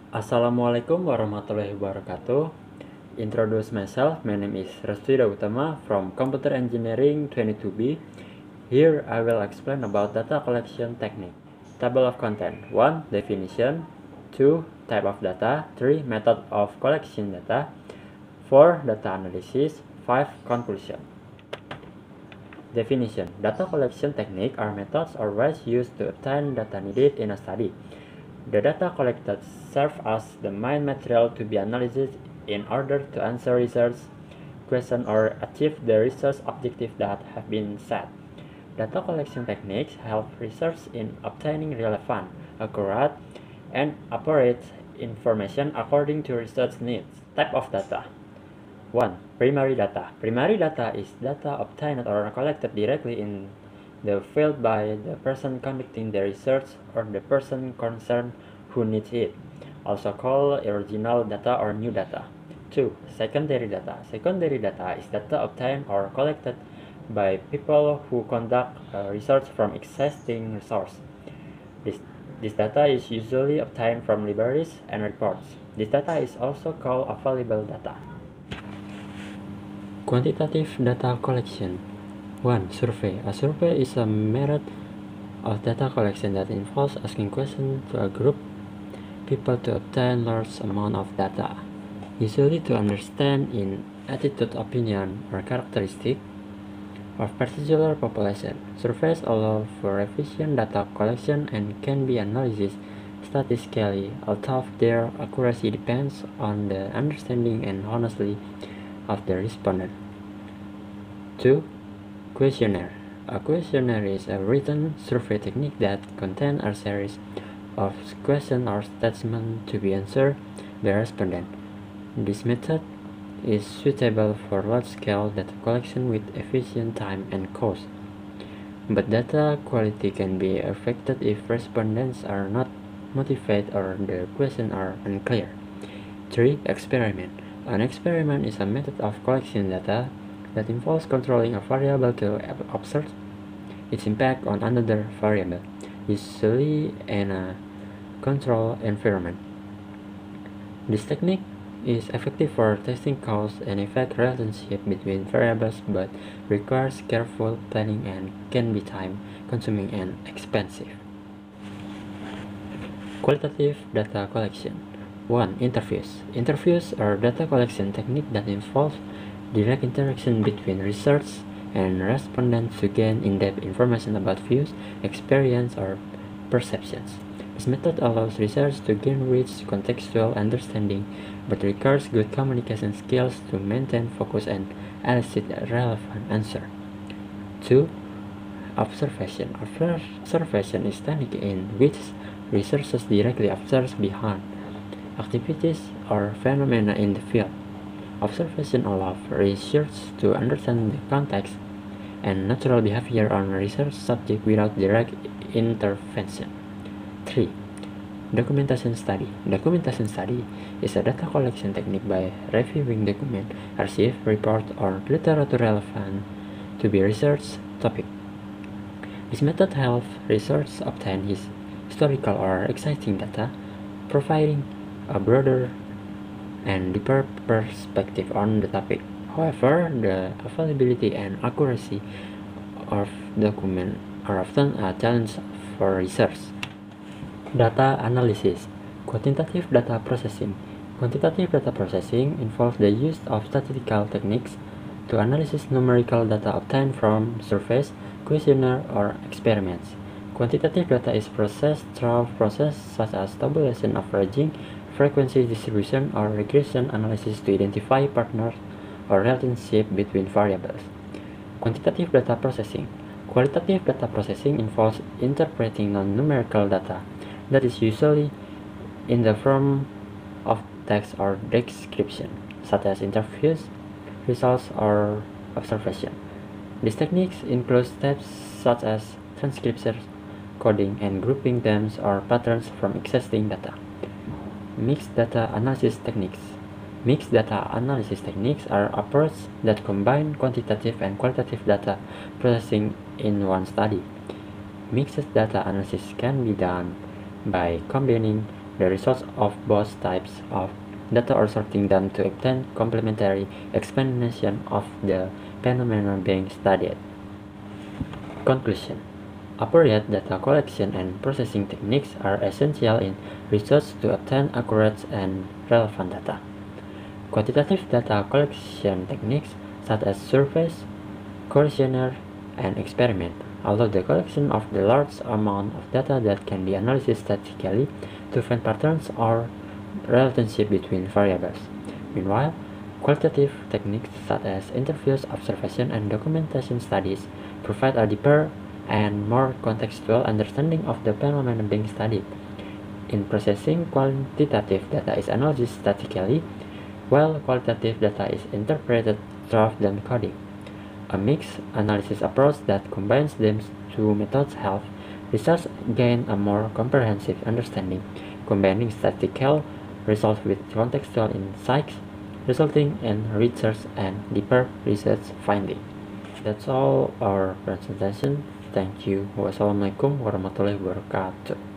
Assalamualaikum warahmatullahi wabarakatuh. Introduce myself. My name is Restuida Utama from Computer Engineering 22B. Here I will explain about data collection technique. Table of content. 1. Definition. 2. Type of data. 3. Method of collection data. 4. Data analysis. 5. Conclusion. Definition. Data collection technique are methods or ways used to obtain data needed in a study. The data collected serve as the main material to be analyzed in order to answer research questions or achieve the research objectives that have been set. Data collection techniques help research in obtaining relevant, accurate, and appropriate information according to research needs. Type of data. 1. Primary data. Primary data is data obtained or collected directly in the field by the person conducting the research or the person concerned who needs it, also called original data or new data. 2. Secondary data. Secondary data is data obtained or collected by people who conduct research from existing resources. This data is usually obtained from libraries and reports. This data is also called available data. Quantitative data collection. 1. Survey. A survey is a method of data collection that involves asking questions to a group of people to obtain large amount of data, usually to understand in attitude, opinion, or characteristic of particular population. Surveys allow for efficient data collection and can be analyzed statistically, although their accuracy depends on the understanding and honesty of the respondent. 2. Questionnaire. A questionnaire is a written survey technique that contains a series of questions or statements to be answered by the respondent. This method is suitable for large-scale data collection with efficient time and cost, but data quality can be affected if respondents are not motivated or the questions are unclear. 3. Experiment. An experiment is a method of collecting data that involves controlling a variable to observe its impact on another variable, usually in a controlled environment. This technique is effective for testing cause and effect relationship between variables but requires careful planning and can be time-consuming and expensive. Qualitative data collection. 1. Interviews. Interviews are data collection technique that involve direct interaction between researchers and respondents to gain in-depth information about views, experience, or perceptions. This method allows researchers to gain rich contextual understanding, but requires good communication skills to maintain focus and elicit a relevant answer. 2. Observation. Observation is technique in which researchers directly observe behind activities or phenomena in the field. Observation allows researchers to understand the context and natural behavior on a research subject without direct intervention. 3. Documentation study. Documentation study is a data collection technique by reviewing document, archive, report, or literature relevant to be research topic. This method helps researchers obtain historical or exciting data, providing a broader and deeper perspective on the topic. However, the availability and accuracy of documents are often a challenge for research. Data analysis. Quantitative data processing. Quantitative data processing involves the use of statistical techniques to analyze numerical data obtained from surveys, questionnaires, or experiments. Quantitative data is processed through processes such as tabulation, averaging, frequency distribution, or regression analysis to identify partners or relationship between variables. Quantitative data processing. Qualitative data processing involves interpreting non-numerical data that is usually in the form of text or description, such as interviews, results, or observation. These techniques include steps such as transcription, coding, and grouping terms or patterns from existing data. Mixed data analysis techniques. Mixed data analysis techniques are approaches that combine quantitative and qualitative data processing in one study. Mixed data analysis can be done by combining the results of both types of data or sorting them to obtain complementary explanation of the phenomena being studied. Conclusion. Appropriate data collection and processing techniques are essential in research to obtain accurate and relevant data. Quantitative data collection techniques such as surveys, questionnaire, and experiment allow the collection of the large amount of data that can be analyzed statistically to find patterns or relationship between variables. Meanwhile, qualitative techniques such as interviews, observation, and documentation studies provide a deeper and more contextual understanding of the phenomena being studied. In processing, quantitative data is analyzed statically, while qualitative data is interpreted through the coding. A mixed analysis approach that combines these two methods helps researchers gain a more comprehensive understanding, combining statistical results with contextual insights, resulting in richer and deeper research findings. That's all our presentation. Thank you. Wassalamualaikum warahmatullahi wabarakatuh.